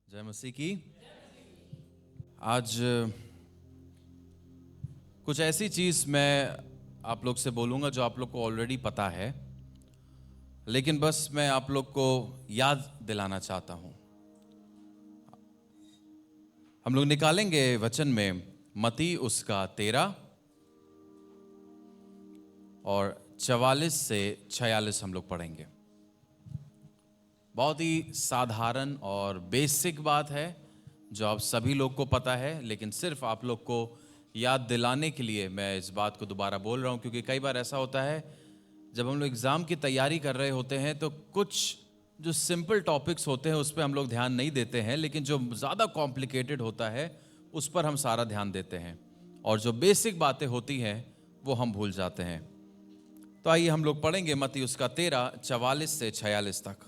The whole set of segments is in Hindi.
जय मसीह की। आज कुछ ऐसी चीज़ मैं आप लोग से बोलूँगा जो आप लोग को ऑलरेडी पता है, लेकिन बस मैं आप लोग को याद दिलाना चाहता हूँ। हम लोग निकालेंगे वचन में मत्ती उसका 13 और 44 से 46 हम लोग पढ़ेंगे। बहुत ही साधारण और बेसिक बात है जो आप सभी लोग को पता है, लेकिन सिर्फ आप लोग को याद दिलाने के लिए मैं इस बात को दोबारा बोल रहा हूँ, क्योंकि कई बार ऐसा होता है जब हम लोग एग्ज़ाम की तैयारी कर रहे होते हैं तो कुछ जो सिंपल टॉपिक्स होते हैं उस पर हम लोग ध्यान नहीं देते हैं, लेकिन जो ज़्यादा कॉम्प्लिकेटेड होता है उस पर हम सारा ध्यान देते हैं, और जो बेसिक बातें होती हैं वो हम भूल जाते हैं। तो आइए हम लोग पढ़ेंगे मत्ती उसका 13 44 से 46 तक।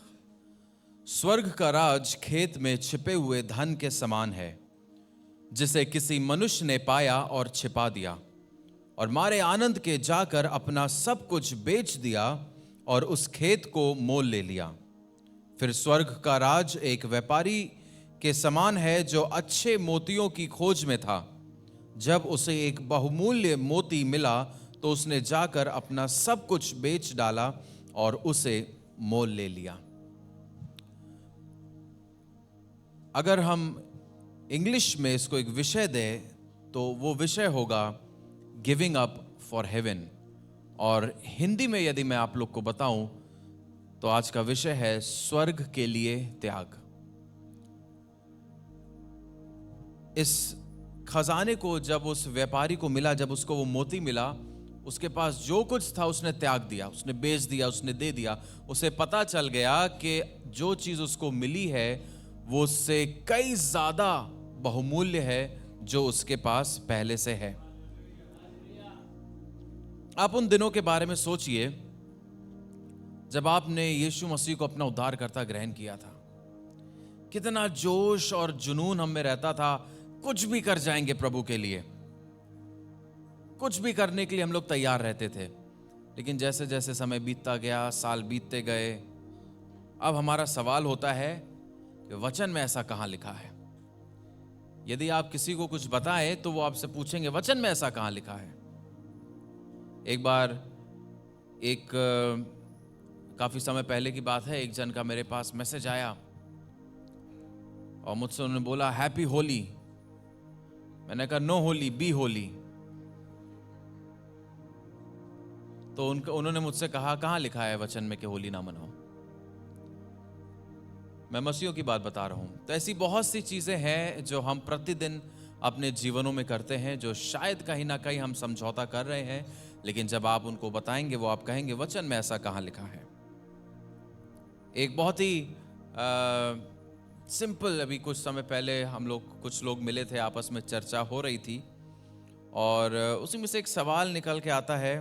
स्वर्ग का राज खेत में छिपे हुए धन के समान है, जिसे किसी मनुष्य ने पाया और छिपा दिया, और मारे आनंद के जाकर अपना सब कुछ बेच दिया और उस खेत को मोल ले लिया। फिर स्वर्ग का राज एक व्यापारी के समान है जो अच्छे मोतियों की खोज में था। जब उसे एक बहुमूल्य मोती मिला तो उसने जाकर अपना सब कुछ बेच डाला और उसे मोल ले लिया। अगर हम इंग्लिश में इसको एक विषय दें तो वो विषय होगा गिविंग अप फॉर हेवन, और हिंदी में यदि मैं आप लोग को बताऊं तो आज का विषय है स्वर्ग के लिए त्याग। इस खजाने को जब उस व्यापारी को मिला, जब उसको वो मोती मिला, उसके पास जो कुछ था उसने त्याग दिया, उसने बेच दिया, उसने दे दिया। उसे पता चल गया कि जो चीज उसको मिली है वो उससे कई ज्यादा बहुमूल्य है जो उसके पास पहले से है। आप उन दिनों के बारे में सोचिए जब आपने यीशु मसीह को अपना उद्धारकर्ता ग्रहण किया था। कितना जोश और जुनून हम में रहता था, कुछ भी कर जाएंगे प्रभु के लिए, कुछ भी करने के लिए हम लोग तैयार रहते थे। लेकिन जैसे जैसे समय बीतता गया, साल बीतते गए, अब हमारा सवाल होता है कि वचन में ऐसा कहां लिखा है। यदि आप किसी को कुछ बताएं तो वो आपसे पूछेंगे वचन में ऐसा कहां लिखा है। एक बार काफी समय पहले की बात है, एक जन का मेरे पास मैसेज आया और मुझसे उन्होंने बोला हैप्पी होली। मैंने कहा नो होली, बी होली। तो उन्होंने मुझसे कहा कहां लिखा है वचन में कि होली ना मनाओ। मैं मसीहों की बात बता रहा हूं। तो ऐसी बहुत सी चीजें हैं जो हम प्रतिदिन अपने जीवनों में करते हैं, जो शायद कहीं ना कहीं हम समझौता कर रहे हैं, लेकिन जब आप उनको बताएंगे वो आप कहेंगे वचन में ऐसा कहां लिखा है। एक बहुत ही सिंपल, अभी कुछ समय पहले कुछ लोग मिले थे, आपस में चर्चा हो रही थी और उसी में से एक सवाल निकल के आता है।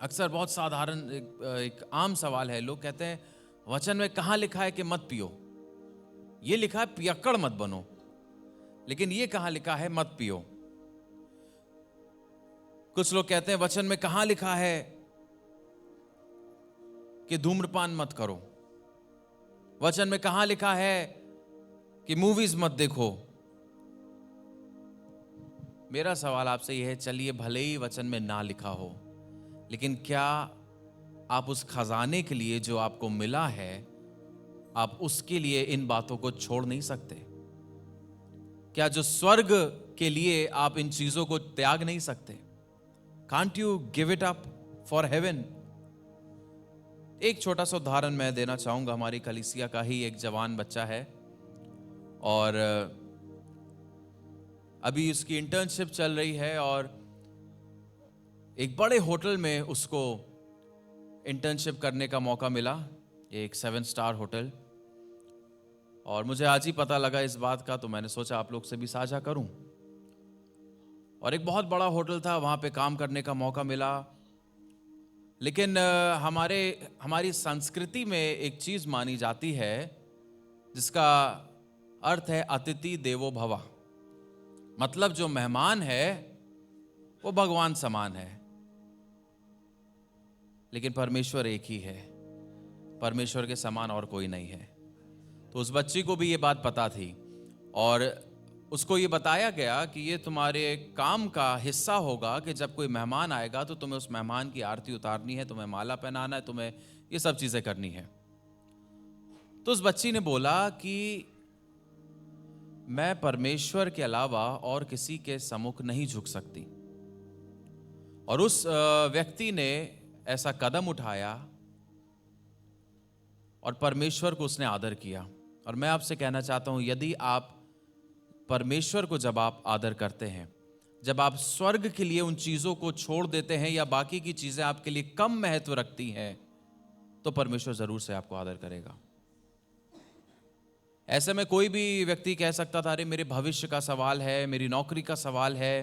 अक्सर बहुत साधारण एक आम सवाल है। लोग कहते हैं वचन में कहां लिखा है कि मत पियो। ये लिखा है पियक्कड़ मत बनो, लेकिन ये कहां लिखा है मत पियो। कुछ लोग कहते हैं वचन में कहां लिखा है कि धूम्रपान मत करो। वचन में कहां लिखा है कि मूवीज मत देखो। मेरा सवाल आपसे यह है, चलिए भले ही वचन में ना लिखा हो, लेकिन क्या आप उस खजाने के लिए जो आपको मिला है, आप उसके लिए इन बातों को छोड़ नहीं सकते? क्या जो स्वर्ग के लिए आप इन चीजों को त्याग नहीं सकते? Can't you give it up for heaven? एक छोटा सा उदाहरण मैं देना चाहूंगा। हमारी कलीसिया का ही एक जवान बच्चा है और अभी उसकी इंटर्नशिप चल रही है, और एक बड़े होटल में उसको इंटर्नशिप करने का मौका मिला, एक 7 स्टार होटल। और मुझे आज ही पता लगा इस बात का, तो मैंने सोचा आप लोग से भी साझा करूं। और एक बहुत बड़ा होटल था, वहां पे काम करने का मौका मिला। लेकिन हमारी संस्कृति में एक चीज मानी जाती है जिसका अर्थ है अतिथि देवो भव। मतलब जो मेहमान है वो भगवान समान है, लेकिन परमेश्वर एक ही है, परमेश्वर के समान और कोई नहीं है। तो उस बच्ची को भी ये बात पता थी और उसको ये बताया गया कि ये तुम्हारे काम का हिस्सा होगा कि जब कोई मेहमान आएगा तो तुम्हें उस मेहमान की आरती उतारनी है, तुम्हें माला पहनाना है, तुम्हें ये सब चीज़ें करनी है। तो उस बच्ची ने बोला कि मैं परमेश्वर के अलावा और किसी के सम्मुख नहीं झुक सकती। और उस व्यक्ति ने ऐसा कदम उठाया और परमेश्वर को उसने आदर किया। और मैं आपसे कहना चाहता हूं, यदि आप परमेश्वर को जब आप आदर करते हैं, जब आप स्वर्ग के लिए उन चीजों को छोड़ देते हैं या बाकी की चीजें आपके लिए कम महत्व रखती हैं, तो परमेश्वर जरूर से आपको आदर करेगा। ऐसे में कोई भी व्यक्ति कह सकता था, अरे मेरे भविष्य का सवाल है, मेरी नौकरी का सवाल है,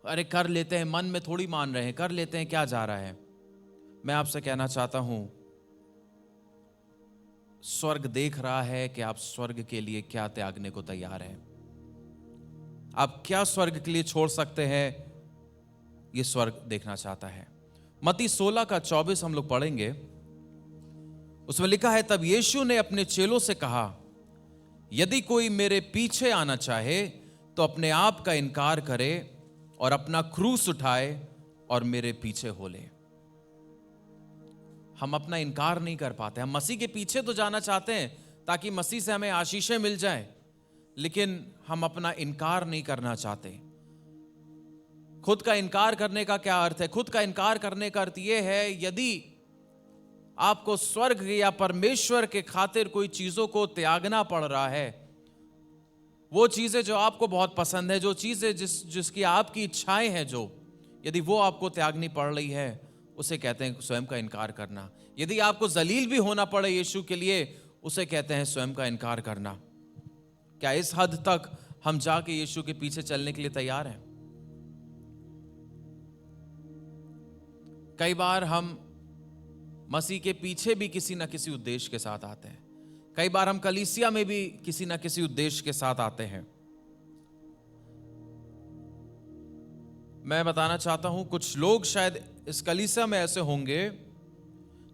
अरे कर लेते हैं, मन में थोड़ी मान रहे हैं, कर लेते हैं, क्या जा रहा है। मैं आपसे कहना चाहता हूं, स्वर्ग देख रहा है कि आप स्वर्ग के लिए क्या त्यागने को तैयार हैं। आप क्या स्वर्ग के लिए छोड़ सकते हैं, यह स्वर्ग देखना चाहता है। मत्ती 16 का 24 हम लोग पढ़ेंगे। उसमें लिखा है, तब यीशु ने अपने चेलों से कहा, यदि कोई मेरे पीछे आना चाहे तो अपने आप का इनकार करे और अपना क्रूस उठाए और मेरे पीछे हो ले। हम अपना इनकार नहीं कर पाते। हम मसीह के पीछे तो जाना चाहते हैं ताकि मसीह से हमें आशीषें मिल जाएं, लेकिन हम अपना इनकार नहीं करना चाहते। खुद का इनकार करने का क्या अर्थ है? खुद का इनकार करने का अर्थ यह है, यदि आपको स्वर्ग या परमेश्वर के खातिर कोई चीजों को त्यागना पड़ रहा है, वो चीजें जो आपको बहुत पसंद है, जो चीजें जिसकी आपकी इच्छाएं हैं, जो यदि वो आपको त्यागनी पड़ रही है, उसे कहते हैं स्वयं का इनकार करना। यदि आपको जलील भी होना पड़े यीशु के लिए, उसे कहते हैं स्वयं का इनकार करना। क्या इस हद तक हम जाके यीशु के पीछे चलने के लिए तैयार हैं? कई बार हम मसीह के पीछे भी किसी ना किसी उद्देश्य के साथ आते हैं। कई बार हम कलीसिया में भी किसी ना किसी उद्देश्य के साथ आते हैं। मैं बताना चाहता हूं, कुछ लोग शायद इस कलीसिया में ऐसे होंगे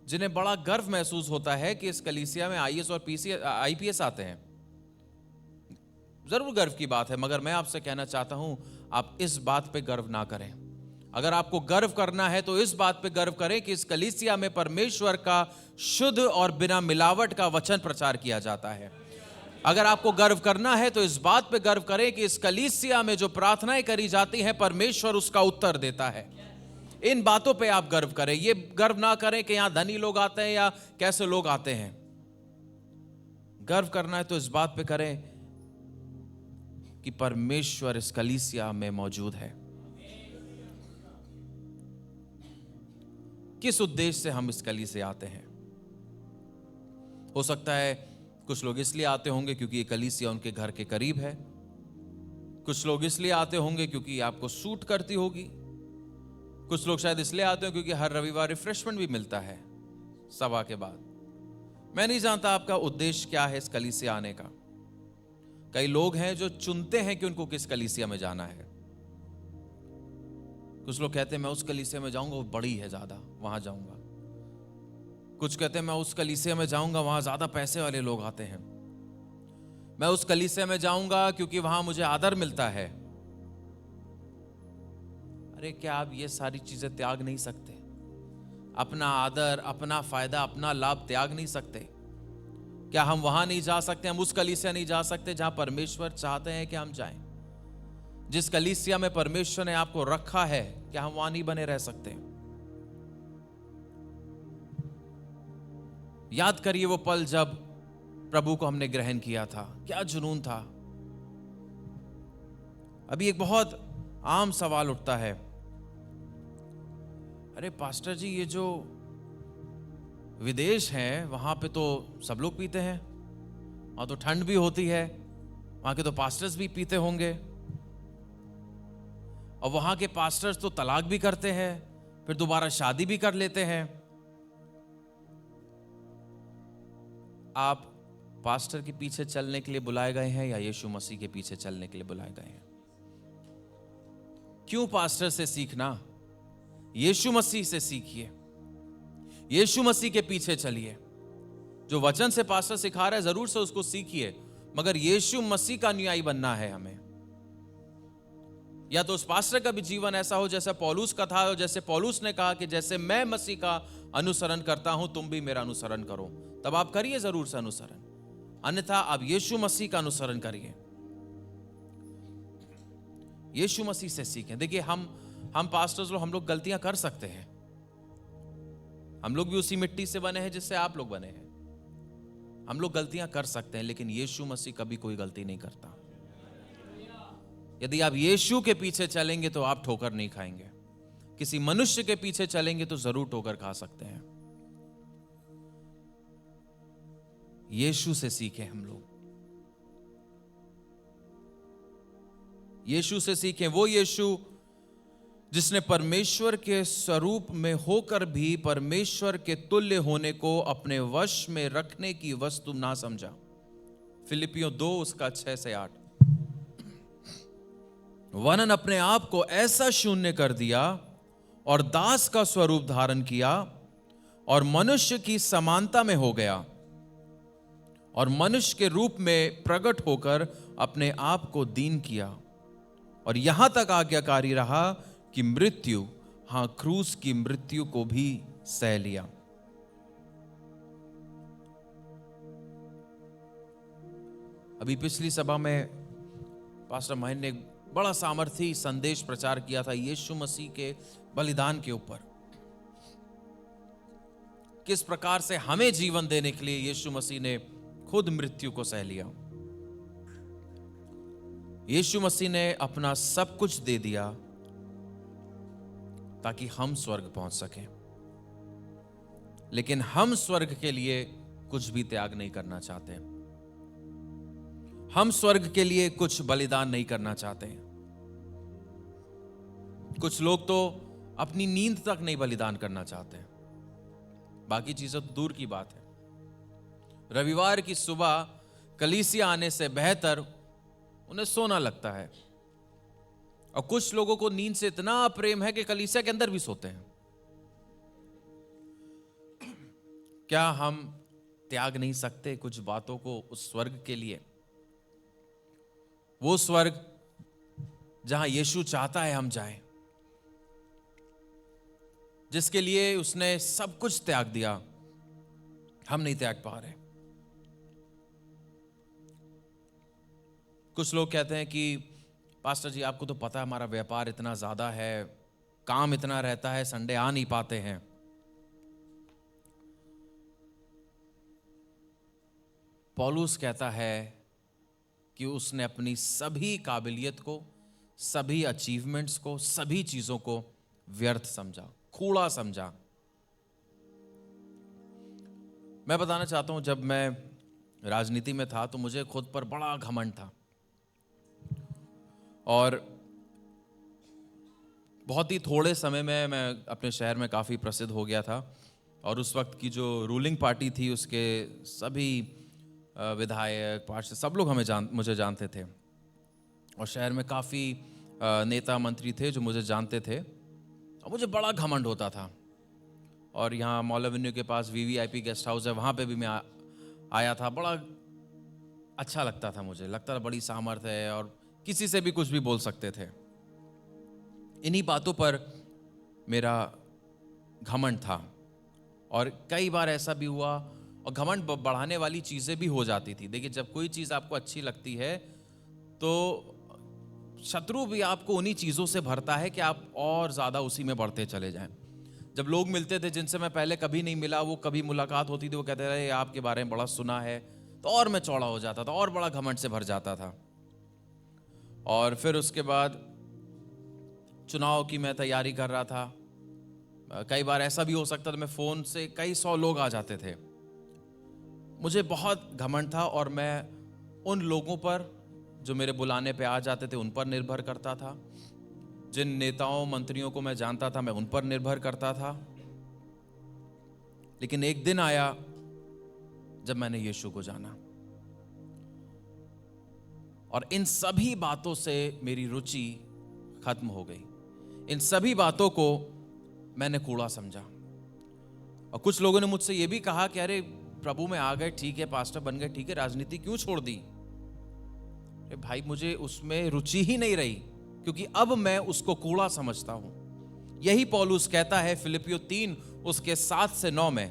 जिन्हें बड़ा गर्व महसूस होता है कि इस कलीसिया में आईएएस और आईपीएस आते हैं। जरूर गर्व की बात है, मगर मैं आपसे कहना चाहता हूं, आप इस बात पे गर्व ना करें। अगर आपको गर्व करना है तो इस बात पे गर्व करें कि इस कलीसिया में परमेश्वर का शुद्ध और बिना मिलावट का वचन प्रचार किया जाता है। अगर आपको गर्व करना है तो इस बात पे गर्व करें कि इस कलीसिया में जो प्रार्थनाएं करी जाती हैं, परमेश्वर उसका उत्तर देता है। इन बातों पे आप गर्व करें। ये गर्व ना करें कि यहां धनी लोग आते हैं या कैसे लोग आते हैं। गर्व करना है तो इस बात पे करें कि परमेश्वर इस कलीसिया में मौजूद है। किस उद्देश्य से हम इस कलीसिया से आते हैं? हो सकता है कुछ लोग इसलिए आते होंगे क्योंकि ये कलीसिया उनके घर के करीब है। कुछ लोग इसलिए आते होंगे क्योंकि आपको सूट करती होगी। कुछ लोग शायद इसलिए आते हो क्योंकि हर रविवार रिफ्रेशमेंट भी मिलता है सभा के बाद। मैं नहीं जानता आपका उद्देश्य क्या है इस कलीसिया आने का। कई लोग हैं जो चुनते हैं कि उनको किस कलीसिया में जाना है। कुछ लोग कहते हैं मैं उस कलीसिया में जाऊंगा, वो बड़ी है ज्यादा, वहां जाऊंगा। कुछ कहते हैं मैं उस कलीसिया में जाऊंगा, वहां ज्यादा पैसे वाले लोग आते हैं। मैं उस कलीसिया में जाऊंगा क्योंकि वहां मुझे आदर मिलता है। अरे क्या आप ये सारी चीजें त्याग नहीं सकते? अपना आदर, अपना फायदा, अपना लाभ त्याग नहीं सकते? क्या हम वहां नहीं जा सकते? हम उस कलीसिया नहीं जा सकते जहां परमेश्वर चाहते हैं कि हम जाएं? जिस कलीसिया में परमेश्वर ने आपको रखा है, क्या हम वहां नहीं बने रह सकते? याद करिए वो पल जब प्रभु को हमने ग्रहण किया था, क्या जुनून था। अभी एक बहुत आम सवाल उठता है, अरे पास्टर जी, ये जो विदेश हैं वहां पे तो सब लोग पीते हैं, वहां तो ठंड भी होती है, वहां के तो पास्टर्स भी पीते होंगे, और वहां के पास्टर्स तो तलाक भी करते हैं, फिर दोबारा शादी भी कर लेते हैं। आप पास्टर के पीछे चलने के लिए बुलाए गए हैं या यीशु मसीह के पीछे चलने के लिए बुलाए गए हैं? क्यों पास्टर से सीखना? यीशु मसीह से सीखिए, यीशु मसीह के पीछे चलिए। जो वचन से पास्टर सिखा रहा है जरूर से उसको सीखिए, मगर यीशु मसीह का अनुयायी बनना है हमें। या तो उस पास्टर का भी जीवन ऐसा हो जैसा पौलुस का था, और जैसे पौलुस ने कहा कि जैसे मैं मसीह का अनुसरण करता हूं तुम भी मेरा अनुसरण करो, तब आप करिए जरूर से अनुसरण, अन्यथा आप यीशु मसीह का अनुसरण करिए, यीशु मसीह से सीखें। देखिए हम पास्टर्स लोग, हम लोग गलतियां कर सकते हैं, हम लोग भी उसी मिट्टी से बने हैं जिससे आप लोग बने हैं, हम लोग गलतियां कर सकते हैं, लेकिन यीशु मसीह कभी कोई गलती नहीं करता। यदि आप यीशु के पीछे चलेंगे तो आप ठोकर नहीं खाएंगे, किसी मनुष्य के पीछे चलेंगे तो जरूर ठोकर खा सकते हैं। यीशु से सीखें हम लोग, यीशु से सीखें, वो यीशु जिसने परमेश्वर के स्वरूप में होकर भी परमेश्वर के तुल्य होने को अपने वश में रखने की वस्तु ना समझा। फिलिपियों 2 उसका 6 से 8। वरन अपने आप को ऐसा शून्य कर दिया और दास का स्वरूप धारण किया और मनुष्य की समानता में हो गया और मनुष्य के रूप में प्रकट होकर अपने आप को दीन किया और यहां तक आज्ञाकारी रहा कि मृत्यु, हां क्रूस की मृत्यु को भी सह लिया। अभी पिछली सभा में पास्टर महेंद्र ने एक बड़ा सामर्थी संदेश प्रचार किया था यीशु मसीह के बलिदान के ऊपर, किस प्रकार से हमें जीवन देने के लिए यीशु मसीह ने खुद मृत्यु को सह लिया। यीशु मसीह ने अपना सब कुछ दे दिया ताकि हम स्वर्ग पहुंच सकें, लेकिन हम स्वर्ग के लिए कुछ भी त्याग नहीं करना चाहते, हम स्वर्ग के लिए कुछ बलिदान नहीं करना चाहते। कुछ लोग तो अपनी नींद तक नहीं बलिदान करना चाहते, बाकी चीजें तो दूर की बात है। रविवार की सुबह कलीसिया आने से बेहतर उन्हें सोना लगता है, और कुछ लोगों को नींद से इतना प्रेम है कि कलीसिया के अंदर भी सोते हैं। क्या हम त्याग नहीं सकते कुछ बातों को उस स्वर्ग के लिए? वो स्वर्ग जहां यीशु चाहता है हम जाएं, जिसके लिए उसने सब कुछ त्याग दिया, हम नहीं त्याग पा रहे। कुछ लोग कहते हैं कि पास्टर जी आपको तो पता है हमारा व्यापार इतना ज्यादा है, काम इतना रहता है, संडे आ नहीं पाते हैं। पौलुस कहता है कि उसने अपनी सभी काबिलियत को, सभी अचीवमेंट्स को, सभी चीजों को व्यर्थ समझा, कूड़ा समझा। मैं बताना चाहता हूं, जब मैं राजनीति में था तो मुझे खुद पर बड़ा घमंड था और बहुत ही थोड़े समय में मैं अपने शहर में काफ़ी प्रसिद्ध हो गया था, और उस वक्त की जो रूलिंग पार्टी थी उसके सभी विधायक, पार्षद, सब लोग मुझे जानते थे, और शहर में काफ़ी नेता मंत्री थे जो मुझे जानते थे, और मुझे बड़ा घमंड होता था। और यहाँ मॉल एवेन्यू के पास VVIP गेस्ट हाउस है, वहाँ पे भी मैं आया था, बड़ा अच्छा लगता था, मुझे लगता था बड़ी सामर्थ है और किसी से भी कुछ भी बोल सकते थे। इन्हीं बातों पर मेरा घमंड था, और कई बार ऐसा भी हुआ, और घमंड बढ़ाने वाली चीज़ें भी हो जाती थी। देखिए, जब कोई चीज़ आपको अच्छी लगती है तो शत्रु भी आपको उन्हीं चीज़ों से भरता है कि आप और ज़्यादा उसी में बढ़ते चले जाएं। जब लोग मिलते थे जिनसे मैं पहले कभी नहीं मिला, वो कभी मुलाकात होती थी, वो कहते रहे आपके बारे में बड़ा सुना है, तो और मैं चौड़ा हो जाता था और बड़ा घमंड से भर जाता था। और फिर उसके बाद चुनाव की मैं तैयारी कर रहा था, कई बार ऐसा भी हो सकता था मैं फ़ोन से कई 100 लोग आ जाते थे, मुझे बहुत घमंड था, और मैं उन लोगों पर जो मेरे बुलाने पे आ जाते थे उन पर निर्भर करता था, जिन नेताओं मंत्रियों को मैं जानता था मैं उन पर निर्भर करता था। लेकिन एक दिन आया जब मैंने यीशु को जाना, और इन सभी बातों से मेरी रुचि खत्म हो गई, इन सभी बातों को मैंने कूड़ा समझा। और कुछ लोगों ने मुझसे ये भी कहा कि अरे प्रभु में आ गए, ठीक है, पास्टर बन गए, ठीक है, राजनीति क्यों छोड़ दी? अरे भाई, मुझे उसमें रुचि ही नहीं रही, क्योंकि अब मैं उसको कूड़ा समझता हूं। यही पौलुस कहता है फिलिपियो 3 उसके 7 से 9 में,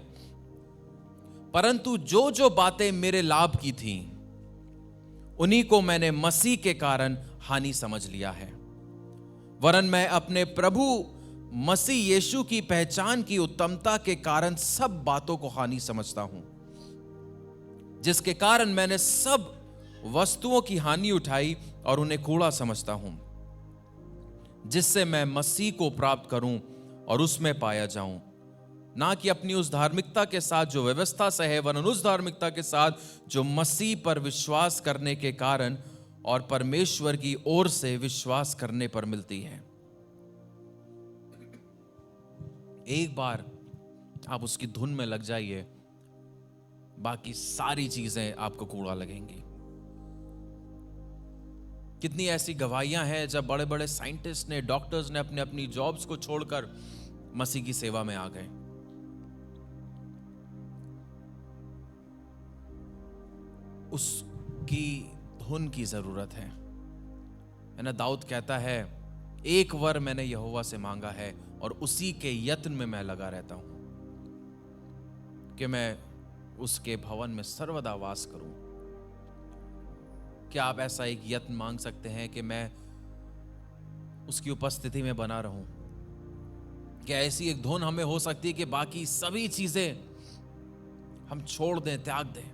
परंतु जो जो बातें मेरे लाभ की थीं, उन्हीं को मैंने मसीह के कारण हानि समझ लिया है। वरन मैं अपने प्रभु मसीह यीशु की पहचान की उत्तमता के कारण सब बातों को हानि समझता हूं, जिसके कारण मैंने सब वस्तुओं की हानि उठाई और उन्हें कूड़ा समझता हूं, जिससे मैं मसीह को प्राप्त करूं और उसमें पाया जाऊं, ना कि अपनी उस धार्मिकता के साथ जो व्यवस्था से है, वरन उस धार्मिकता के साथ जो मसीह पर विश्वास करने के कारण और परमेश्वर की ओर से विश्वास करने पर मिलती है। एक बार आप उसकी धुन में लग जाइए, बाकी सारी चीजें आपको कूड़ा लगेंगी। कितनी ऐसी गवाहियां हैं जब बड़े बड़े साइंटिस्ट ने, डॉक्टर्स ने अपने अपनी जॉब्स को छोड़कर मसीह की सेवा में आ गए। उसकी धुन की जरूरत है ना। दाऊद कहता है, एक वर मैंने यहोवा से मांगा है और उसी के यत्न में मैं लगा रहता हूं, कि मैं उसके भवन में सर्वदा वास करूं। क्या आप ऐसा एक यत्न मांग सकते हैं कि मैं उसकी उपस्थिति में बना रहूं? क्या ऐसी एक धुन हमें हो सकती है कि बाकी सभी चीजें हम छोड़ दें, त्याग दें?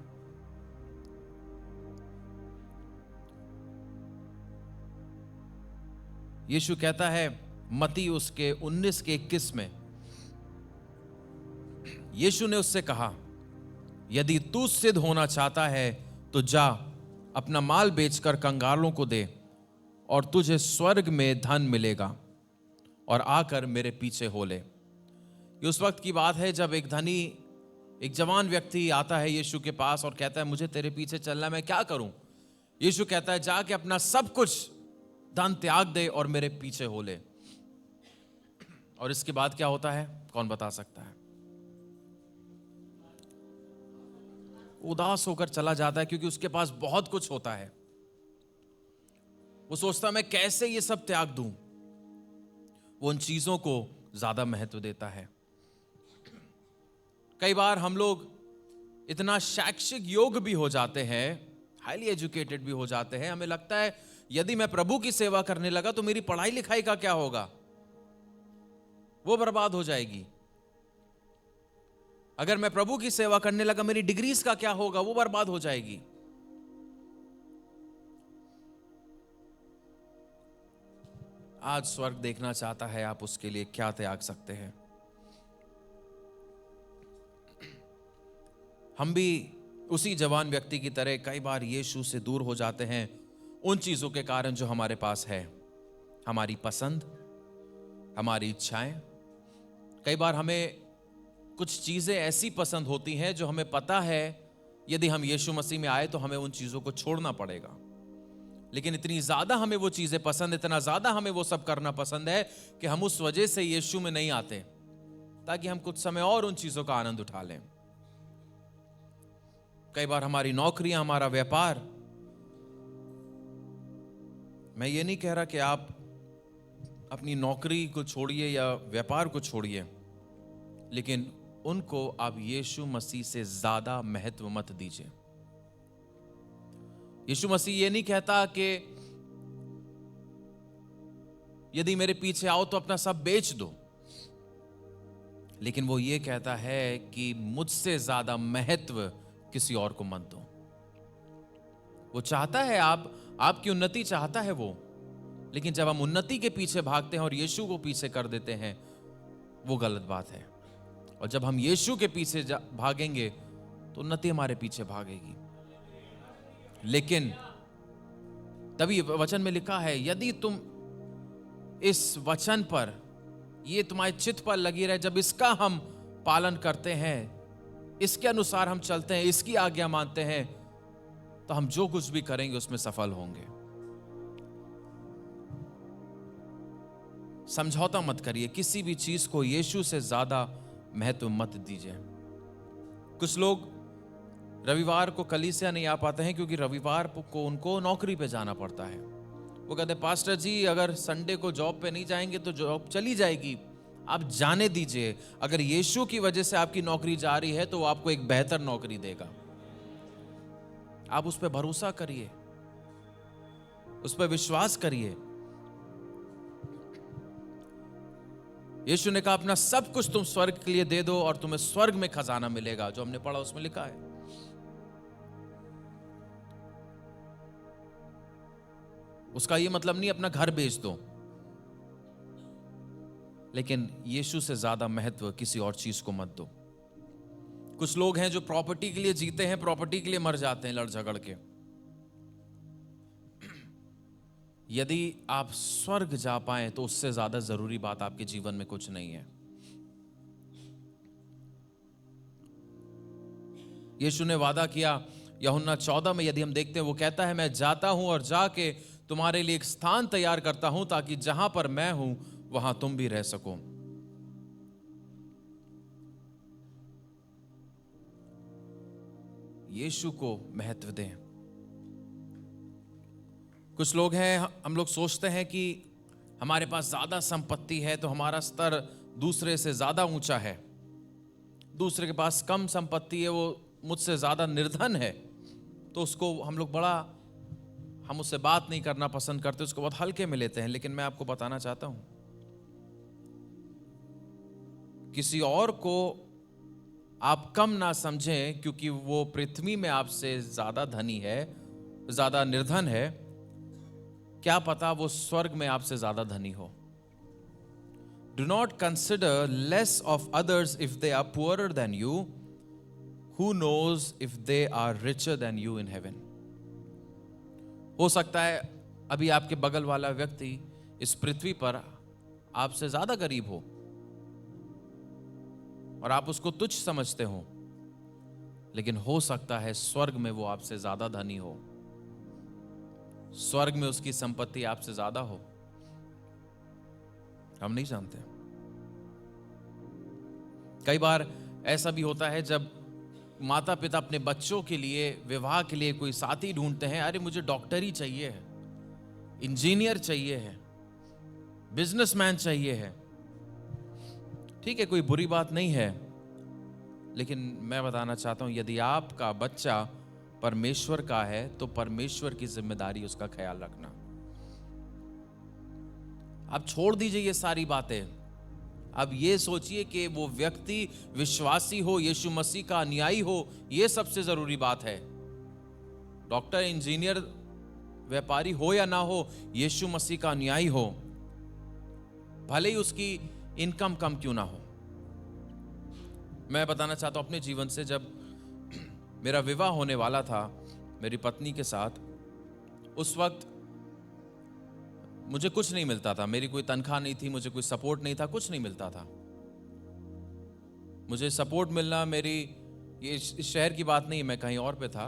यीशु कहता है मत्ती उसके 19 के 21 में, यीशु ने उससे कहा, यदि तू सिद्ध होना चाहता है तो जा, अपना माल बेचकर कंगालों को दे और तुझे स्वर्ग में धन मिलेगा, और आकर मेरे पीछे हो ले। ये उस वक्त की बात है जब एक धनी, एक जवान व्यक्ति आता है यीशु के पास और कहता है, मुझे तेरे पीछे चलना है, मैं क्या करूं? यीशु कहता है, जाके अपना सब कुछ धन त्याग दे और मेरे पीछे हो ले। और इसके बाद क्या होता है, कौन बता सकता है? उदास होकर चला जाता है, क्योंकि उसके पास बहुत कुछ होता है। वो सोचता, मैं कैसे ये सब त्याग दूं? वो उन चीजों को ज्यादा महत्व देता है। कई बार हम लोग इतना शैक्षिक योग्य भी हो जाते हैं, हाईली एजुकेटेड भी हो जाते हैं, हमें लगता है यदि मैं प्रभु की सेवा करने लगा तो मेरी पढ़ाई लिखाई का क्या होगा? वो बर्बाद हो जाएगी। अगर मैं प्रभु की सेवा करने लगा, मेरी डिग्रीज का क्या होगा? वो बर्बाद हो जाएगी। आज स्वर्ग देखना चाहता है, आप उसके लिए क्या त्याग सकते हैं? हम भी उसी जवान व्यक्ति की तरह कई बार यीशु से दूर हो जाते हैं उन चीजों के कारण जो हमारे पास है, हमारी पसंद, हमारी इच्छाएं। कई बार हमें कुछ चीजें ऐसी पसंद होती हैं जो हमें पता है यदि हम यीशु मसीह में आए तो हमें उन चीजों को छोड़ना पड़ेगा, लेकिन इतनी ज्यादा हमें वो चीजें पसंद, इतना ज्यादा हमें वो सब करना पसंद है कि हम उस वजह से यीशु में नहीं आते, ताकि हम कुछ समय और उन चीजों का आनंद उठा लें। कई बार हमारी नौकरियां, हमारा व्यापार, मैं ये नहीं कह रहा कि आप अपनी नौकरी को छोड़िए या व्यापार को छोड़िए, लेकिन उनको आप यीशु मसीह से ज्यादा महत्व मत दीजिए। यीशु मसीह ये नहीं कहता कि यदि मेरे पीछे आओ तो अपना सब बेच दो, लेकिन वो ये कहता है कि मुझसे ज्यादा महत्व किसी और को मत दो। वो चाहता है आपकी उन्नति चाहता है वो, लेकिन जब हम उन्नति के पीछे भागते हैं और यीशु को पीछे कर देते हैं, वो गलत बात है। और जब हम यीशु के पीछे भागेंगे तो उन्नति हमारे पीछे भागेगी। लेकिन तभी वचन में लिखा है, यदि तुम इस वचन पर, ये तुम्हारे चित्त पर लगी रहे, जब इसका हम पालन करते हैं, इसके अनुसार हम चलते हैं, इसकी आज्ञा मानते हैं, तो हम जो कुछ भी करेंगे उसमें सफल होंगे। समझौता मत करिए, किसी भी चीज को यीशु से ज्यादा महत्व मत दीजिए। कुछ लोग रविवार को कलीसिया नहीं आ पाते हैं क्योंकि रविवार को उनको नौकरी पे जाना पड़ता है। वो कहते हैं पास्टर जी अगर संडे को जॉब पे नहीं जाएंगे तो जॉब चली जाएगी, आप जाने दीजिए। अगर यीशु की वजह से आपकी नौकरी जा रही है तो वो आपको एक बेहतर नौकरी देगा। आप उस पर भरोसा करिए, उस पर विश्वास करिए। यीशु ने कहा अपना सब कुछ तुम स्वर्ग के लिए दे दो और तुम्हें स्वर्ग में खजाना मिलेगा, जो हमने पढ़ा उसमें लिखा है। उसका यह मतलब नहीं अपना घर बेच दो, लेकिन यीशु से ज्यादा महत्व किसी और चीज को मत दो। कुछ लोग हैं जो प्रॉपर्टी के लिए जीते हैं, प्रॉपर्टी के लिए मर जाते हैं लड़ झगड़ के। यदि आप स्वर्ग जा पाए तो उससे ज्यादा जरूरी बात आपके जीवन में कुछ नहीं है। यीशु ने वादा किया यूहन्ना 14 में, यदि हम देखते हैं, वो कहता है मैं जाता हूं और जाके तुम्हारे लिए एक स्थान तैयार करता हूं ताकि जहां पर मैं हूं वहां तुम भी रह सको। यीशु को महत्व दें। कुछ लोग हैं, हम लोग सोचते हैं कि हमारे पास ज्यादा संपत्ति है तो हमारा स्तर दूसरे से ज्यादा ऊंचा है, दूसरे के पास कम संपत्ति है, वो मुझसे ज्यादा निर्धन है, तो उसको हम लोग हम उससे बात नहीं करना पसंद करते, उसको बहुत हल्के में लेते हैं। लेकिन मैं आपको बताना चाहता हूं, किसी और को आप कम ना समझें क्योंकि वो पृथ्वी में आपसे ज्यादा धनी है, ज्यादा निर्धन है। क्या पता वो स्वर्ग में आपसे ज्यादा धनी हो। Do not consider less of others if they are poorer than you. Who knows if they are richer than you in heaven? हो सकता है अभी आपके बगल वाला व्यक्ति इस पृथ्वी पर आपसे ज्यादा गरीब हो और आप उसको तुच्छ समझते हो, लेकिन हो सकता है स्वर्ग में वो आपसे ज्यादा धनी हो, स्वर्ग में उसकी संपत्ति आपसे ज्यादा हो। हम नहीं जानते। कई बार ऐसा भी होता है जब माता पिता अपने बच्चों के लिए विवाह के लिए कोई साथी ढूंढते हैं, अरे मुझे डॉक्टर ही चाहिए है, इंजीनियर चाहिए है, बिजनेसमैन चाहिए है। ठीक है, कोई बुरी बात नहीं है, लेकिन मैं बताना चाहता हूं यदि आपका बच्चा परमेश्वर का है तो परमेश्वर की जिम्मेदारी उसका ख्याल रखना। आप छोड़ दीजिए ये सारी बातें। अब ये सोचिए कि वो व्यक्ति विश्वासी हो, यीशु मसीह का अनुयायी हो, ये सबसे जरूरी बात है। डॉक्टर, इंजीनियर, व्यापारी हो या ना हो, यीशु मसीह का अनुयायी हो, भले ही उसकी इनकम कम क्यों ना हो। मैं बताना चाहता हूं अपने जीवन से, जब मेरा विवाह होने वाला था मेरी पत्नी के साथ, उस वक्त मुझे कुछ नहीं मिलता था, मेरी कोई तनख्वाह नहीं थी, मुझे कोई सपोर्ट नहीं था, कुछ नहीं मिलता था। मुझे सपोर्ट मिलना, मेरी ये इस शहर की बात नहीं, मैं कहीं और पे था,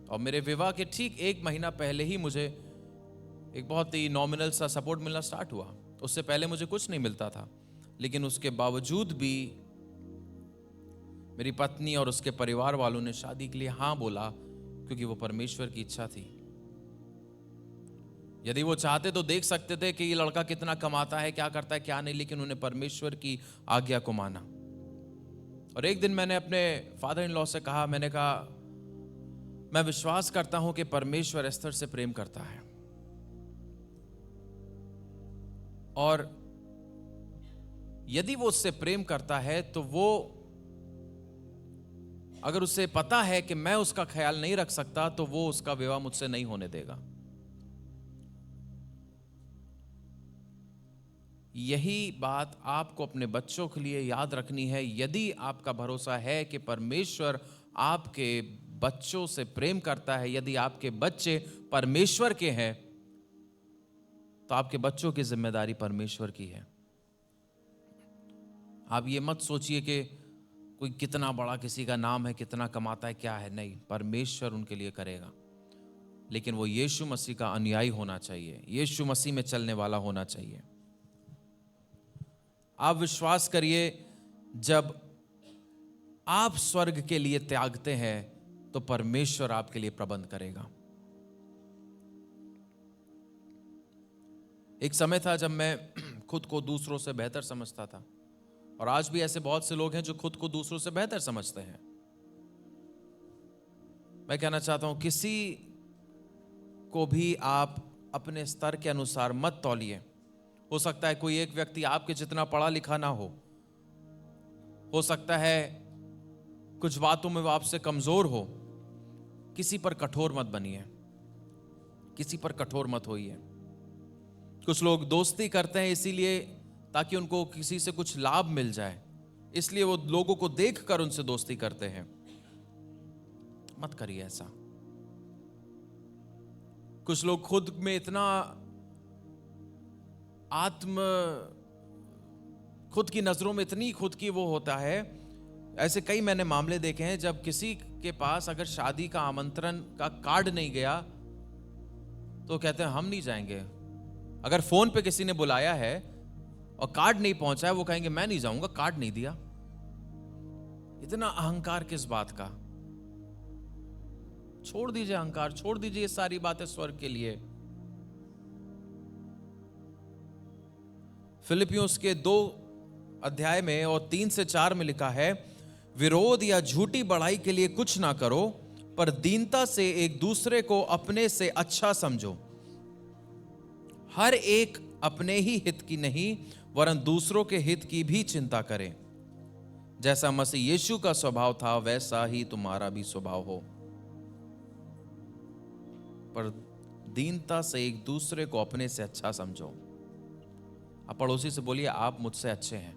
और मेरे विवाह के ठीक 1 महीना पहले ही मुझे एक बहुत ही नॉमिनल सा सपोर्ट मिलना स्टार्ट हुआ। उससे पहले मुझे कुछ नहीं मिलता था, लेकिन उसके बावजूद भी मेरी पत्नी और उसके परिवार वालों ने शादी के लिए हाँ बोला, क्योंकि वो परमेश्वर की इच्छा थी। यदि वो चाहते तो देख सकते थे कि ये लड़का कितना कमाता है, क्या करता है, क्या नहीं, लेकिन उन्हें परमेश्वर की आज्ञा को माना। और एक दिन मैंने अपने फादर इन लॉ से कहा, मैंने कहा मैं विश्वास करता हूं कि परमेश्वर एस्थर से प्रेम करता है, और यदि वो उससे प्रेम करता है तो वो, अगर उसे पता है कि मैं उसका ख्याल नहीं रख सकता, तो वो उसका विवाह मुझसे नहीं होने देगा। यही बात आपको अपने बच्चों के लिए याद रखनी है। यदि आपका भरोसा है कि परमेश्वर आपके बच्चों से प्रेम करता है, यदि आपके बच्चे परमेश्वर के हैं, तो आपके बच्चों की जिम्मेदारी परमेश्वर की है। आप ये मत सोचिए कि कोई कितना बड़ा किसी का नाम है, कितना कमाता है, क्या है, नहीं, परमेश्वर उनके लिए करेगा, लेकिन वो यीशु मसीह का अनुयायी होना चाहिए, यीशु मसीह में चलने वाला होना चाहिए। आप विश्वास करिए, जब आप स्वर्ग के लिए त्यागते हैं तो परमेश्वर आपके लिए प्रबंध करेगा। एक समय था जब मैं खुद को दूसरों से बेहतर समझता था, और आज भी ऐसे बहुत से लोग हैं जो खुद को दूसरों से बेहतर समझते हैं। मैं कहना चाहता हूं, किसी को भी आप अपने स्तर के अनुसार मत तौलिए। हो सकता है कोई एक व्यक्ति आपके जितना पढ़ा लिखा ना हो सकता है कुछ बातों में वो आपसे कमजोर हो। किसी पर कठोर मत बनिए, किसी पर कठोर मत होइए। कुछ लोग दोस्ती करते हैं इसीलिए ताकि उनको किसी से कुछ लाभ मिल जाए, इसलिए वो लोगों को देखकर उनसे दोस्ती करते हैं। मत करिए ऐसा। कुछ लोग खुद में इतना खुद की नजरों में इतनी खुद की वो होता है। ऐसे कई मैंने मामले देखे हैं जब किसी के पास अगर शादी का आमंत्रण का कार्ड नहीं गया तो कहते हैं हम नहीं जाएंगे। अगर फोन पे किसी ने बुलाया है और कार्ड नहीं पहुंचा है, वो कहेंगे मैं नहीं जाऊंगा, कार्ड नहीं दिया। इतना अहंकार किस बात का? छोड़ दीजिए अहंकार, छोड़ दीजिए ये सारी बातें स्वर्ग के लिए। फिलिपियोस के 2 अध्याय में और 3 से 4 में लिखा है, विरोध या झूठी बड़ाई के लिए कुछ ना करो, पर दीनता से एक दूसरे को अपने से अच्छा समझो। हर एक अपने ही हित की नहीं वरन दूसरों के हित की भी चिंता करें। जैसा मसीह यीशु का स्वभाव था वैसा ही तुम्हारा भी स्वभाव हो, पर दीनता से एक दूसरे को अपने से अच्छा समझो। आप पड़ोसी से बोलिए, आप मुझसे अच्छे हैं।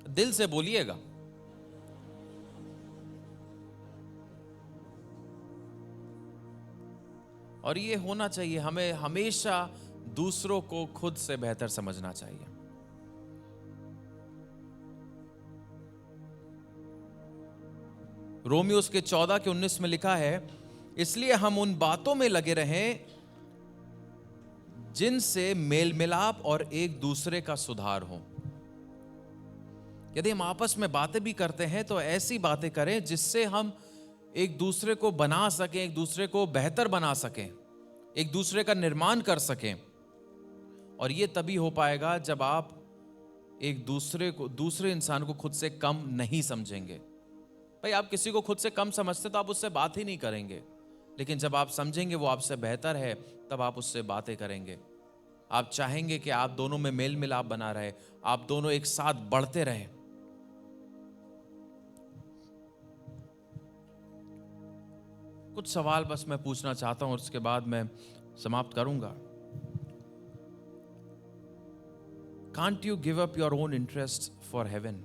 दिल से बोलिएगा। और ये होना चाहिए, हमें हमेशा दूसरों को खुद से बेहतर समझना चाहिए। रोमियोस के 14 के 19 में लिखा है, इसलिए हम उन बातों में लगे रहें जिनसे मेल मिलाप और एक दूसरे का सुधार हो। यदि हम आपस में बातें भी करते हैं तो ऐसी बातें करें जिससे हम एक दूसरे को बना सकें, एक दूसरे को बेहतर बना सकें, एक दूसरे का निर्माण कर सकें। और यह तभी हो पाएगा जब आप एक दूसरे इंसान को खुद से कम नहीं समझेंगे। भाई, आप किसी को खुद से कम समझते तो आप उससे बात ही नहीं करेंगे, लेकिन जब आप समझेंगे वो आपसे बेहतर है तब आप उससे बातें करेंगे। आप चाहेंगे कि आप दोनों में मेल मिलाप बना रहे, आप दोनों एक साथ बढ़ते रहें। कुछ सवाल बस मैं पूछना चाहता हूं और उसके बाद मैं समाप्त करूंगा। Can't you give up your own interests for heaven?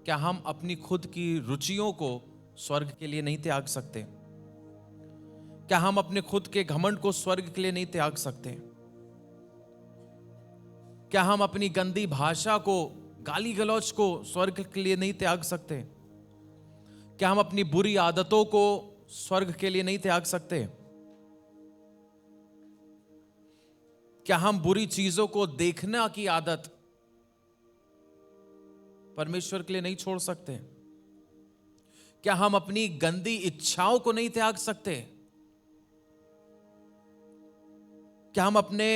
क्या हम अपनी खुद की रुचियों को स्वर्ग के लिए नहीं त्याग सकते? क्या हम अपने खुद के घमंड को स्वर्ग के लिए नहीं त्याग सकते? क्या हम अपनी गंदी भाषा को, गाली गलौज को स्वर्ग के लिए नहीं त्याग सकते? क्या हम अपनी बुरी आदतों को स्वर्ग के लिए नहीं त्याग सकते? क्या हम बुरी चीजों को देखने की आदत परमेश्वर के लिए नहीं छोड़ सकते? क्या हम अपनी गंदी इच्छाओं को नहीं त्याग सकते? क्या हम अपने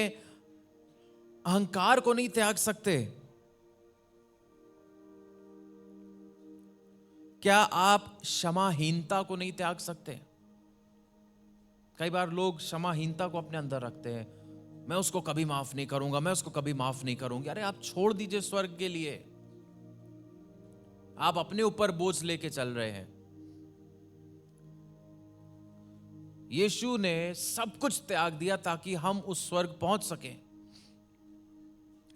अहंकार को नहीं त्याग सकते? क्या आप क्षमाहीनता को नहीं त्याग सकते? कई बार लोग क्षमाहीनता को अपने अंदर रखते हैं। मैं उसको कभी माफ नहीं करूंगा, मैं उसको कभी माफ नहीं करूंगी। अरे आप छोड़ दीजिए स्वर्ग के लिए। आप अपने ऊपर बोझ लेके चल रहे हैं। यीशु ने सब कुछ त्याग दिया ताकि हम उस स्वर्ग पहुंच सकें,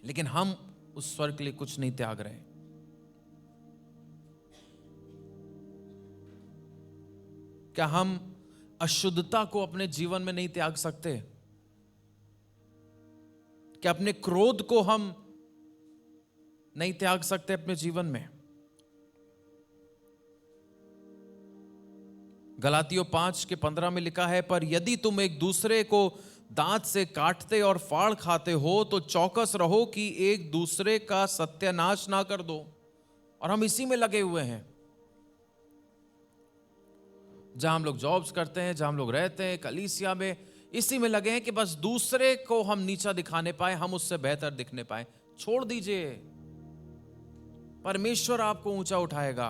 लेकिन हम उस स्वर्ग के लिए कुछ नहीं त्याग रहे। क्या हम अशुद्धता को अपने जीवन में नहीं त्याग सकते? क्या अपने क्रोध को हम नहीं त्याग सकते अपने जीवन में? गलातियों 5:15 में लिखा है, पर यदि तुम एक दूसरे को दांत से काटते और फाड़ खाते हो तो चौकस रहो कि एक दूसरे का सत्यानाश ना कर दो। और हम इसी में लगे हुए हैं। जहां हम लोग जॉब्स करते हैं, जहां हम लोग रहते हैं, कलीसिया में, इसी में लगे हैं कि बस दूसरे को हम नीचा दिखाने पाए, हम उससे बेहतर दिखने पाए। छोड़ दीजिए, परमेश्वर आपको ऊंचा उठाएगा।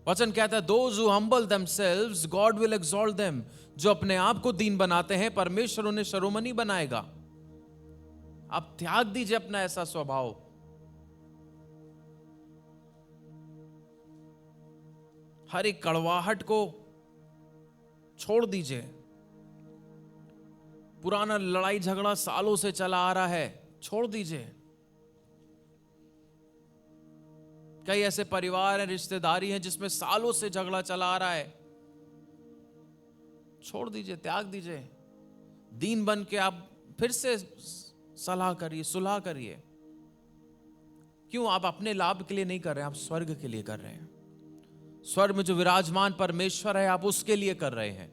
वचन कहता है, those who humble themselves, God will exalt them। जो अपने आप को दीन बनाते हैं, परमेश्वर उन्हें शरोमणि बनाएगा। आप त्याग दीजिए अपना ऐसा स्वभाव। हर एक कड़वाहट को छोड़ दीजिए। पुराना लड़ाई झगड़ा सालों से चला आ रहा है, छोड़ दीजिए। कई ऐसे परिवार हैं, रिश्तेदारी हैं जिसमें सालों से झगड़ा चला आ रहा है, छोड़ दीजिए, त्याग दीजिए। दीन बन के आप फिर से सलाह करिए, सुलह करिए। क्यों? आप अपने लाभ के लिए नहीं कर रहे हैं, आप स्वर्ग के लिए कर रहे हैं। स्वर्ग में जो विराजमान परमेश्वर है, आप उसके लिए कर रहे हैं।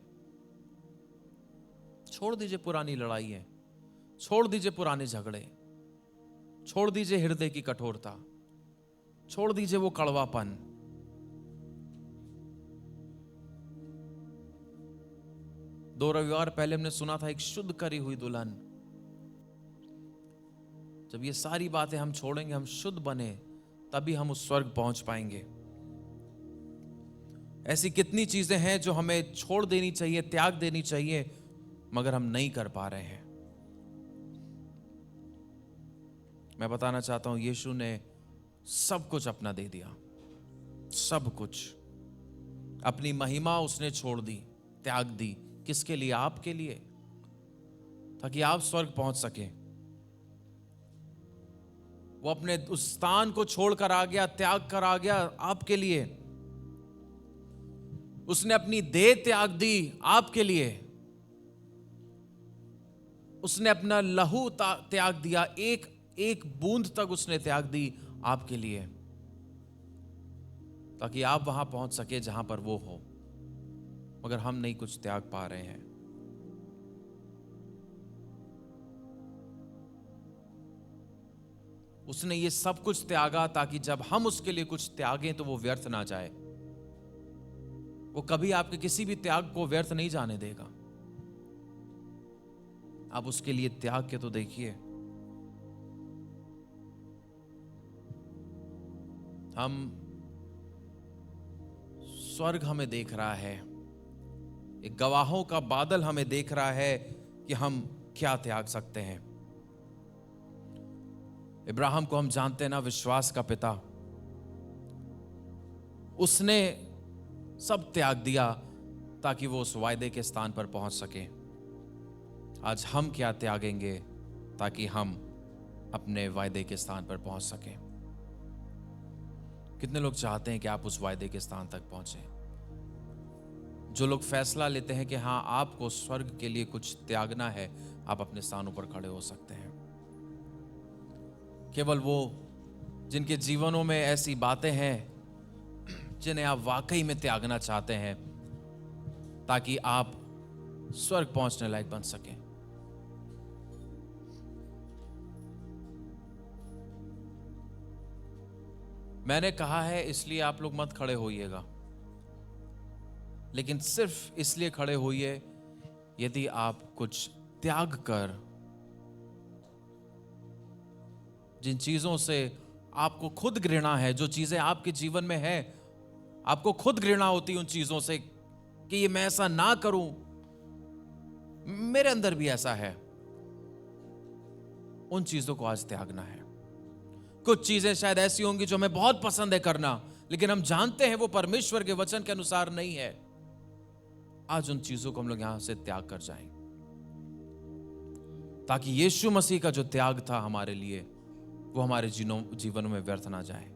छोड़ दीजिए पुरानी लड़ाइयां, छोड़ दीजिए पुराने झगड़े, छोड़ दीजिए हृदय की कठोरता, छोड़ दीजिए वो कड़वापन। दो रविवार पहले हमने सुना था एक शुद्ध करी हुई दुल्हन। जब ये सारी बातें हम छोड़ेंगे, हम शुद्ध बने, तभी हम उस स्वर्ग पहुंच पाएंगे। ऐसी कितनी चीजें हैं जो हमें छोड़ देनी चाहिए, त्याग देनी चाहिए, मगर हम नहीं कर पा रहे हैं। मैं बताना चाहता हूं, यीशु ने सब कुछ अपना दे दिया, सब कुछ। अपनी महिमा उसने छोड़ दी, त्याग दी। किसके लिए? आपके लिए, ताकि आप स्वर्ग पहुंच सके। वो अपने उस स्थान को छोड़कर आ गया, त्याग कर आ गया आपके लिए। उसने अपनी देह त्याग दी आपके लिए। उसने अपना लहू त्याग दिया, एक एक बूंद तक उसने त्याग दी आपके लिए, ताकि आप वहां पहुंच सके जहां पर वो हो। मगर हम नहीं कुछ त्याग पा रहे हैं। उसने ये सब कुछ त्यागा ताकि जब हम उसके लिए कुछ त्यागें तो वो व्यर्थ ना जाए। वो कभी आपके किसी भी त्याग को व्यर्थ नहीं जाने देगा। आप उसके लिए त्याग के तो देखिए। हम स्वर्ग हमें देख रहा है, एक गवाहों का बादल हमें देख रहा है कि हम क्या त्याग सकते हैं। इब्राहिम को हम जानते हैं ना, विश्वास का पिता। उसने सब त्याग दिया ताकि वो उस वायदे के स्थान पर पहुंच सके। आज हम क्या त्यागेंगे ताकि हम अपने वायदे के स्थान पर पहुंच सकें? कितने लोग चाहते हैं कि आप उस वायदे के स्थान तक पहुंचे? जो लोग फैसला लेते हैं कि हां, आपको स्वर्ग के लिए कुछ त्यागना है, आप अपने स्थानों पर खड़े हो सकते हैं। केवल वो जिनके जीवनों में ऐसी बातें हैं जिन्हें आप वाकई में त्यागना चाहते हैं, ताकि आप स्वर्ग पहुंचने लायक बन सकें। मैंने कहा है इसलिए आप लोग मत खड़े होइएगा, लेकिन सिर्फ इसलिए खड़े होइए यदि आप कुछ त्याग कर, जिन चीजों से आपको खुद घृणा है, जो चीजें आपके जीवन में है, आपको खुद घृणा होती उन चीजों से कि ये मैं ऐसा ना करूं, मेरे अंदर भी ऐसा है, उन चीजों को आज त्यागना है। कुछ चीजें शायद ऐसी होंगी जो हमें बहुत पसंद है करना, लेकिन हम जानते हैं वो परमेश्वर के वचन के अनुसार नहीं है। आज उन चीजों को हम लोग यहां से त्याग कर जाएं, ताकि यीशु मसीह का जो त्याग था हमारे लिए, वो हमारे जीवन में व्यर्थ ना जाए।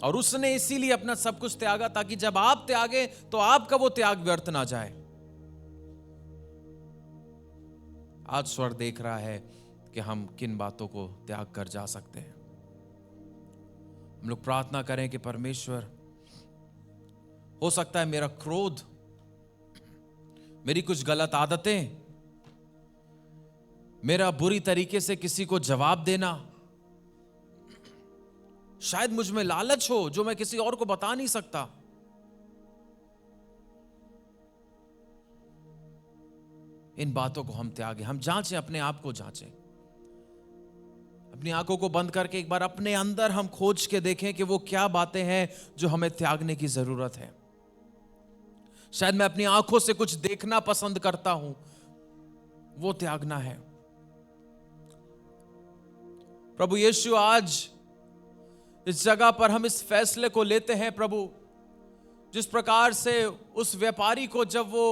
और उसने इसीलिए अपना सब कुछ त्यागा ताकि जब आप त्यागे तो आपका वो त्याग व्यर्थ ना जाए। आज स्वर्ग देख रहा है कि हम किन बातों को त्याग कर जा सकते हैं। हम लोग प्रार्थना करें कि परमेश्वर, हो सकता है मेरा क्रोध, मेरी कुछ गलत आदतें, मेरा बुरी तरीके से किसी को जवाब देना, शायद मुझ में लालच हो जो मैं किसी और को बता नहीं सकता। इन बातों को हम त्यागें। हम जांचें, अपने आप को जांचें, अपनी आंखों को बंद करके एक बार अपने अंदर हम खोज के देखें कि वो क्या बातें हैं जो हमें त्यागने की जरूरत है। शायद मैं अपनी आंखों से कुछ देखना पसंद करता हूं, वो त्यागना है। प्रभु यीशु, आज इस जगह पर हम इस फैसले को लेते हैं प्रभु, जिस प्रकार से उस व्यापारी को जब वो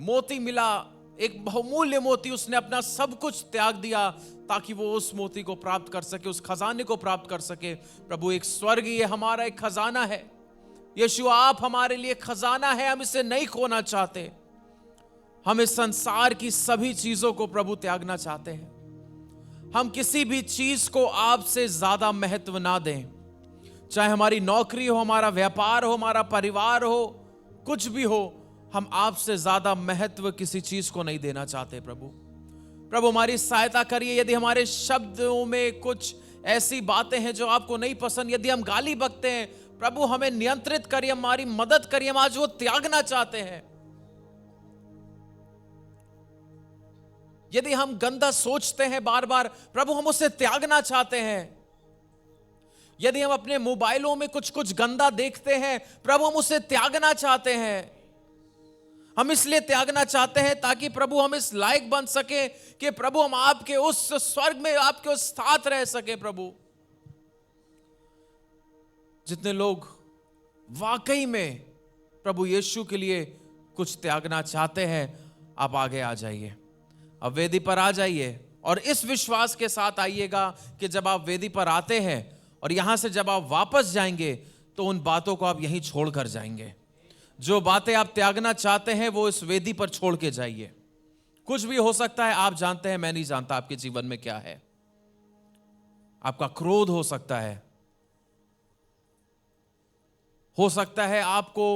मोती मिला, एक बहुमूल्य मोती, उसने अपना सब कुछ त्याग दिया ताकि वो उस मोती को प्राप्त कर सके, उस खजाने को प्राप्त कर सके। प्रभु, एक स्वर्गीय हमारा एक खजाना है। यीशु, आप हमारे लिए खजाना है, हम इसे नहीं खोना चाहते। हम इस संसार की सभी चीजों को प्रभु त्यागना चाहते हैं। हम किसी भी चीज को आपसे ज्यादा महत्व ना दें, चाहे हमारी नौकरी हो, हमारा व्यापार हो, हमारा परिवार हो, कुछ भी हो, हम आपसे ज्यादा महत्व किसी चीज को नहीं देना चाहते। प्रभु हमारी सहायता करिए। यदि हमारे शब्दों में कुछ ऐसी बातें हैं जो आपको नहीं पसंद, यदि हम गाली बकते हैं, प्रभु हमें नियंत्रित करिए, हमारी मदद करिए। हम आज वो त्यागना चाहते हैं। यदि हम गंदा सोचते हैं बार बार, प्रभु हम उसे त्यागना चाहते हैं। यदि हम अपने मोबाइलों में कुछ कुछ गंदा देखते हैं, प्रभु हम उसे त्यागना चाहते हैं। हम इसलिए त्यागना चाहते हैं ताकि प्रभु हम इस लायक बन सके कि प्रभु हम आपके उस स्वर्ग में आपके उस साथ रह सके। प्रभु, जितने लोग वाकई में प्रभु यीशु के लिए कुछ त्यागना चाहते हैं, आप आगे आ जाइए, अब वेदी पर आ जाइए और इस विश्वास के साथ आइएगा कि जब आप वेदी पर आते हैं और यहां से जब आप वापस जाएंगे तो उन बातों को आप यहीं छोड़ कर जाएंगे। जो बातें आप त्यागना चाहते हैं वो इस वेदी पर छोड़ के जाइए। कुछ भी हो सकता है, आप जानते हैं, मैं नहीं जानता आपके जीवन में क्या है। आपका क्रोध हो सकता है आपको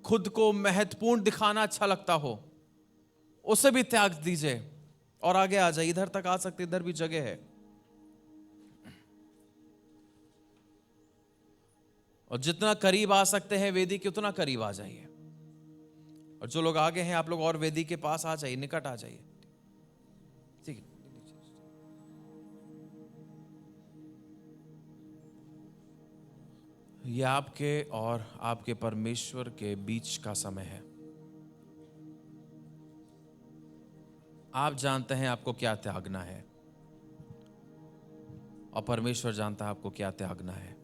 खुद को महत्वपूर्ण दिखाना अच्छा लगता हो, उसे भी त्याग दीजिए और आगे आ जाइए। इधर तक आ सकते, इधर भी जगह है। और जितना करीब आ सकते हैं वेदी के, उतना करीब आ जाइए। और जो लोग आगे हैं, आप लोग और वेदी के पास आ जाइए, निकट आ जाइए। ठीक है, यह आपके और आपके परमेश्वर के बीच का समय है। आप जानते हैं आपको क्या त्यागना है और परमेश्वर जानता है आपको क्या त्यागना है।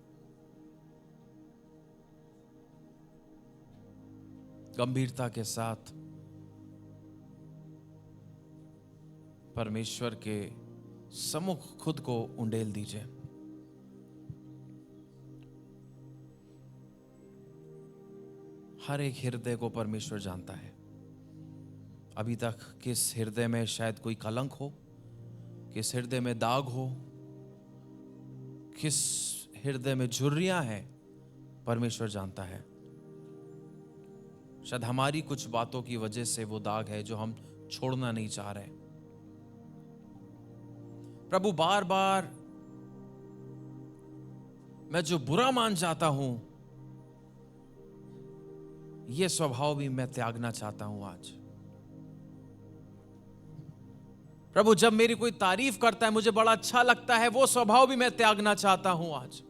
गंभीरता के साथ परमेश्वर के सम्मुख खुद को उंडेल दीजिए। हर एक हृदय को परमेश्वर जानता है। अभी तक किस हृदय में शायद कोई कलंक हो, किस हृदय में दाग हो, किस हृदय में झुर्रियां हैं, परमेश्वर जानता है। शायद हमारी कुछ बातों की वजह से वो दाग है जो हम छोड़ना नहीं चाह रहे। प्रभु, बार बार मैं जो बुरा मान जाता हूं, ये स्वभाव भी मैं त्यागना चाहता हूं आज। प्रभु, जब मेरी कोई तारीफ करता है, मुझे बड़ा अच्छा लगता है, वो स्वभाव भी मैं त्यागना चाहता हूं आज।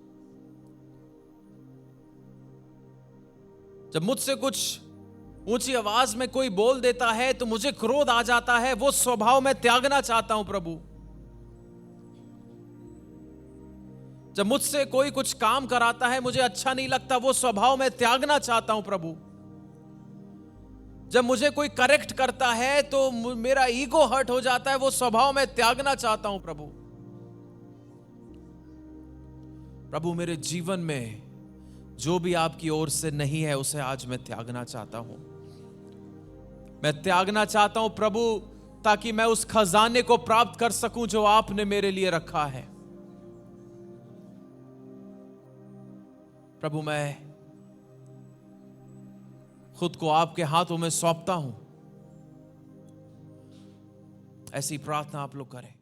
जब मुझसे कुछ ऊंची आवाज में कोई बोल देता है तो मुझे क्रोध आ जाता है, वो स्वभाव मैं त्यागना चाहता हूं। प्रभु, जब मुझसे कोई कुछ काम कराता है, मुझे अच्छा नहीं लगता, वो स्वभाव मैं त्यागना चाहता हूं। प्रभु, जब मुझे कोई करेक्ट करता है तो मेरा ईगो हर्ट हो जाता है, वो स्वभाव मैं त्यागना चाहता हूं। प्रभु, मेरे जीवन में जो भी आपकी ओर से नहीं है, उसे आज मैं त्यागना चाहता हूं। मैं त्यागना चाहता हूं प्रभु, ताकि मैं उस खजाने को प्राप्त कर सकूं जो आपने मेरे लिए रखा है। प्रभु, मैं खुद को आपके हाथों में सौंपता हूं। ऐसी प्रार्थना आप लोग करें।